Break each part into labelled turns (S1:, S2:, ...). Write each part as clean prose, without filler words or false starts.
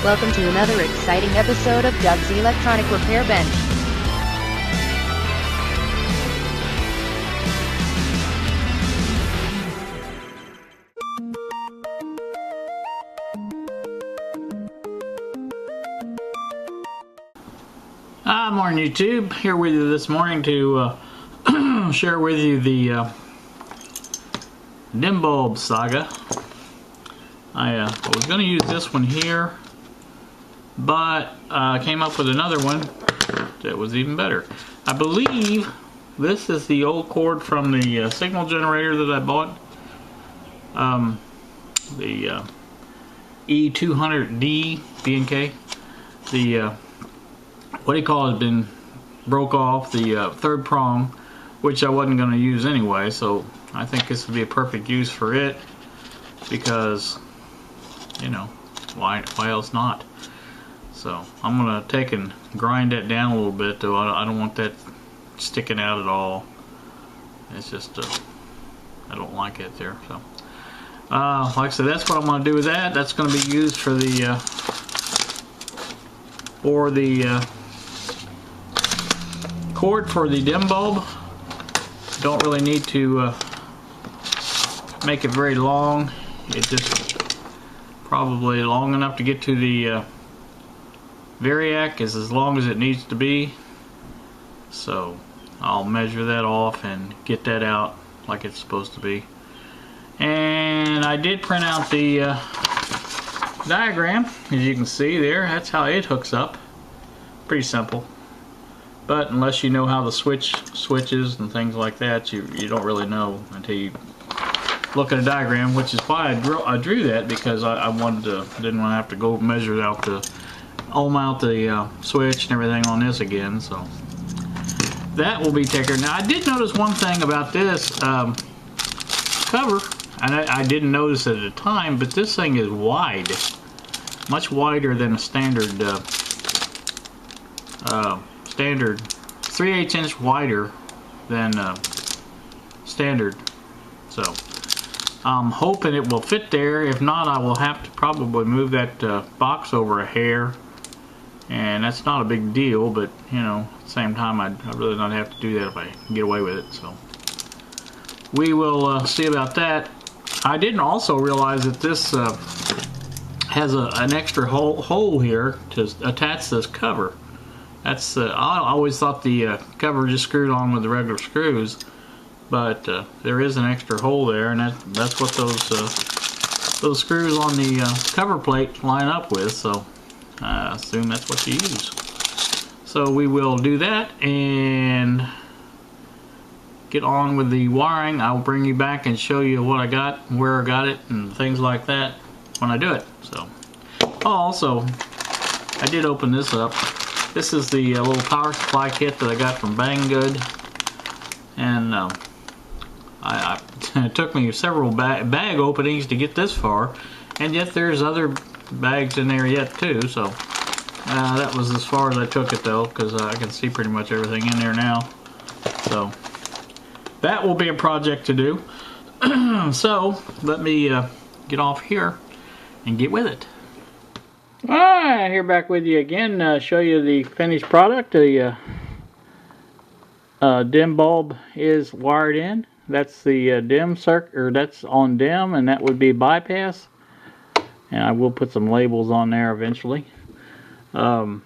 S1: Welcome to another exciting episode of Doug's Electronic Repair Bench.
S2: Morning YouTube, here with you this morning to share with you the DERB bulb saga. I was going to use this one here, but I came up with another one that was even better. I believe this is the old cord from the signal generator that I bought. The E200D B&K. The what do you call it, been broke off the third prong, which I wasn't going to use anyway, so I think this would be a perfect use for it, because, you know, why else not? So I'm going to take and grind that down a little bit, though. I don't want that sticking out at all. It's just I don't like it there. So like I said, that's what I'm going to do with that. That's going to be used for the cord for the DERB bulb. Don't really need to make it very long. It just probably long enough to get to the variac is as long as it needs to be. So I'll measure that off and get that out like it's supposed to be. And I did print out the diagram, as you can see there. That's how it hooks up. Pretty simple. But unless you know how the switches and things like that, you don't really know until you look at a diagram, which is why I drew that, because I didn't want to have to go measure out mount the switch and everything on this again. So that will be taken. Now I did notice one thing about this cover, and I didn't notice it at the time, but this thing is wide, much wider than a standard. Standard 3/8 inch wider than standard, so I'm hoping it will fit there. If not, I will have to probably move that box over a hair, and that's not a big deal, but you know, at the same time I'd really not have to do that if I can get away with it. So we will see about that. I didn't also realize that this has an extra hole here to attach this cover. That's I always thought the cover just screwed on with the regular screws, but there is an extra hole there, and that's what those screws on the cover plate line up with. So I assume that's what you use. So we will do that and get on with the wiring. I'll bring you back and show you what I got, where I got it, and things like that when I do it. So also, I did open this up. This is the little power supply kit that I got from Banggood, and it took me several bag openings to get this far, and yet there's other bags in there yet too. So that was as far as I took it, though, because I can see pretty much everything in there now. So that will be a project to do. So let me get off here and get with it. Alright, here back with you again, show you the finished product. The DERB bulb is wired in. That's the DERB circuit, or that's on DERB, and that would be bypass. And I will put some labels on there eventually. This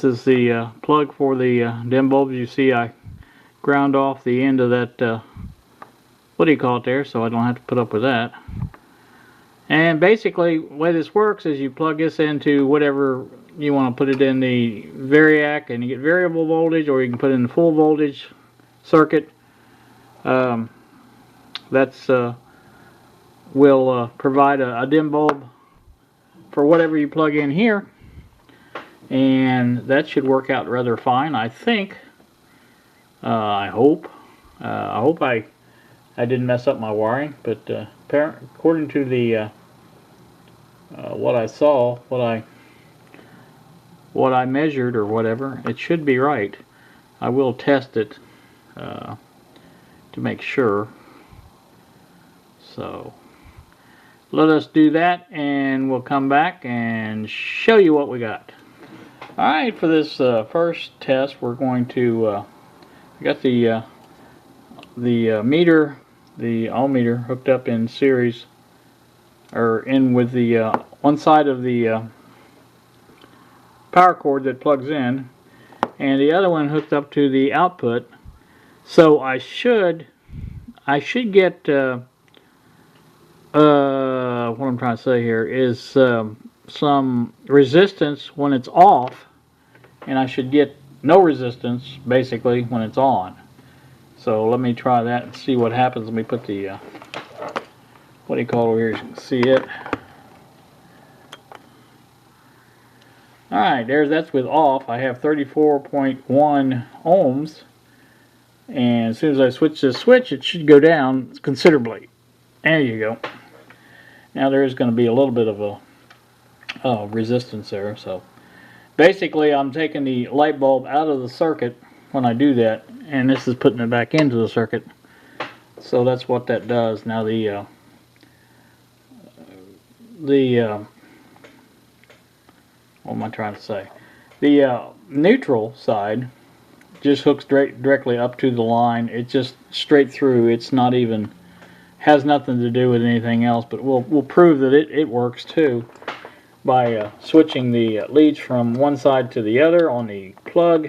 S2: is the plug for the DERB bulb. You see I ground off the end of that, what do you call it there, so I don't have to put up with that. And basically, the way this works is you plug this into whatever you want to put it in, the variac, and you get variable voltage, or you can put it in the full voltage circuit. That's will provide a DERB bulb for whatever you plug in here, and that should work out rather fine, I think. I hope. I hope I didn't mess up my wiring, but according to the what I saw, what I measured or whatever, it should be right. I will test it to make sure. So let us do that, and we'll come back and show you what we got. Alright, for this first test, we're going to I got the meter, the ohm meter, hooked up in series, or in with the one side of the power cord that plugs in, and the other one hooked up to the output. So I should get what I'm trying to say here is some resistance when it's off, and I should get no resistance basically when it's on. So let me try that and see what happens. Let me put the what do you call it over here? You can see it. Alright, that's with off. I have 34.1 ohms, and as soon as I switch this switch, it should go down considerably. There you go. Now there is going to be a little bit of a resistance there. So basically I'm taking the light bulb out of the circuit when I do that, and this is putting it back into the circuit. So that's what that does. Now the what am I trying to say? The neutral side just hooks directly up to the line. It's just straight through. It's not even, has nothing to do with anything else, but we'll prove that it works too by switching the leads from one side to the other on the plug,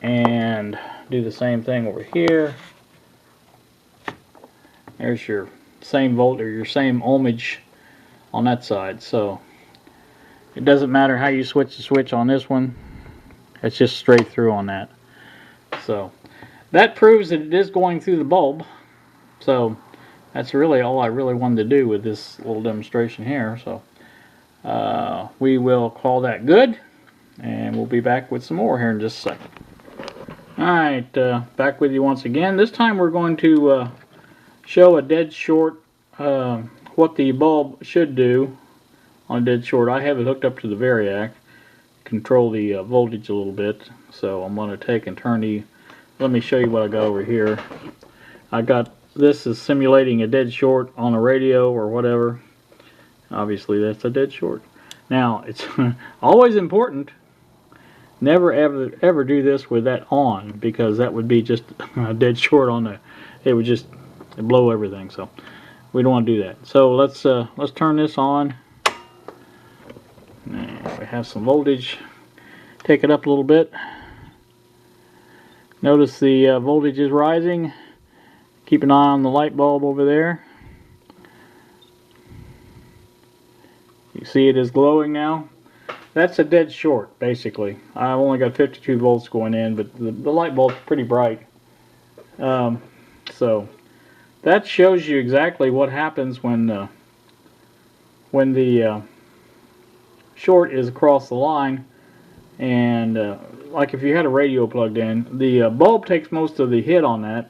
S2: and do the same thing over here. There's your same volt, or your same ohmage on that side. So it doesn't matter how you switch the switch on this one, it's just straight through on that. So that proves that it is going through the bulb. So that's really all I really wanted to do with this little demonstration here. So we will call that good, and we'll be back with some more here in just a second. Alright, back with you once again. This time we're going to show a dead short, what the bulb should do on a dead short. I have it hooked up to the variac, control the voltage a little bit. So I'm going to take and turn the, let me show you what I got over here. I got, this is simulating a dead short on a radio or whatever. Obviously that's a dead short. Now it's always important, never ever do this with that on, because that would be just a dead short on the, it would just blow everything. So we don't want to do that. So let's turn this on. And we have some voltage. Take it up a little bit. Notice the voltage is rising. Keep an eye on the light bulb over there. You see it is glowing now. That's a dead short, basically. I've only got 52 volts going in, but the light bulb's pretty bright. So that shows you exactly what happens when the short is across the line. And like if you had a radio plugged in, the bulb takes most of the hit on that,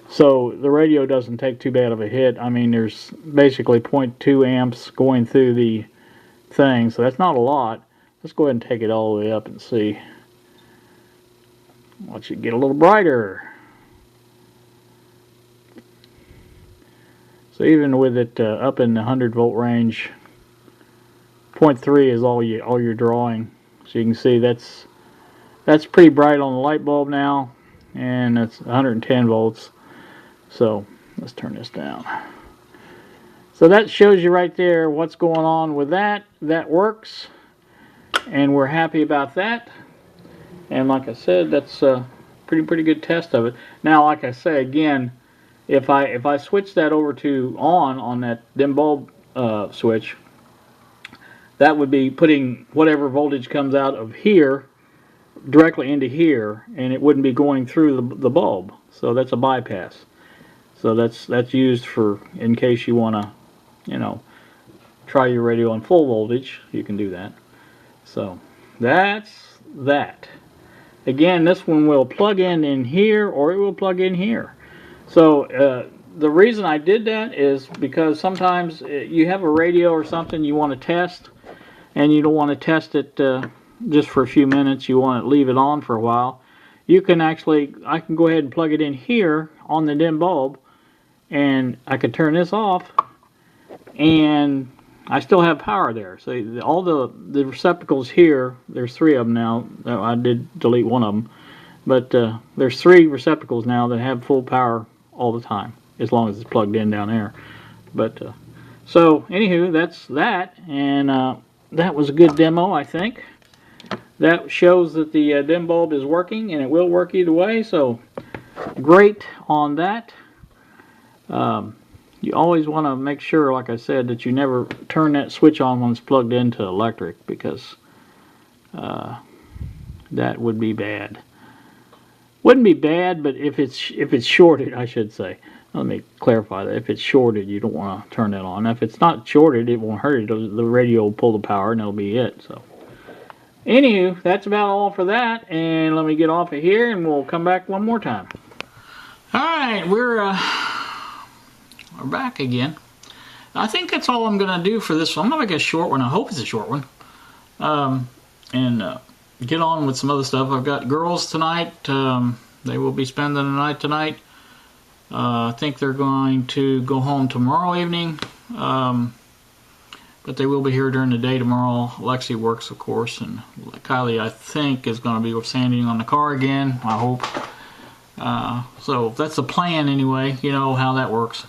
S2: so the radio doesn't take too bad of a hit. I mean, there's basically 0.2 amps going through the thing, so that's not a lot. Let's go ahead and take it all the way up and see. Watch it get a little brighter. So even with it up in the 100 volt range, 0.3 is all you're drawing. So you can see that's pretty bright on the light bulb now, and it's 110 volts. So let's turn this down. So that shows you right there what's going on with that. That works, and we're happy about that. And like I said, that's a pretty good test of it. Now, like I say again, if I switch that over to on that dim bulb switch, that would be putting whatever voltage comes out of here directly into here, and it wouldn't be going through the bulb. So that's a bypass. So that's used for in case you want to, you know, try your radio on full voltage. You can do that. So that's that. Again, this one will plug in here, or it will plug in here. So the reason I did that is because sometimes you have a radio or something you want to test, and you don't want to test it just for a few minutes. You want to leave it on for a while. You can actually, I can go ahead and plug it in here on the dim bulb, and I can turn this off,
S3: and I still have power there. So all the receptacles here, there's 3 of them now. I did delete one of them, but there's 3 receptacles now that have full power all the time, as long as it's plugged in down there. But so anywho, that's that, and that was a good demo, I think. That shows that the dim bulb is working, and it will work either way. So great on that. You always want to make sure, like I said, that you never turn that switch on when it's plugged into electric, because that would be bad. Wouldn't be bad, but if it's shorted, I should say. Let me clarify that. If it's shorted, you don't want to turn that on. Now, if it's not shorted, it won't hurt it. The radio will pull the power, and that'll be it. So, anywho, that's about all for that. And let me get off of here, and we'll come back one more time.
S2: All right, we're back again. I think that's all I'm going to do for this one. I'm going to make a short one. I hope it's a short one. And get on with some other stuff. I've got girls tonight. They will be spending the night tonight. I think they're going to go home tomorrow evening. But they will be here during the day tomorrow. Lexi works, of course. And Kylie, I think, is going to be sanding on the car again. I hope. So that's the plan anyway. You know how that works.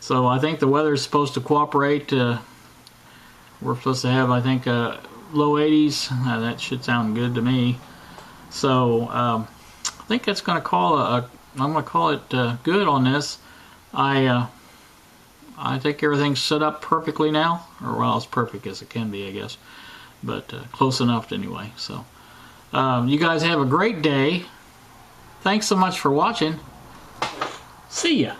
S2: So I think the weather is supposed to cooperate. We're supposed to have, I think, low 80s. That should sound good to me. So I think that's going to call I'm going to call it good on this. I think everything's set up perfectly now, or well, as perfect as it can be, I guess, but close enough anyway. So you guys have a great day. Thanks so much for watching. See ya.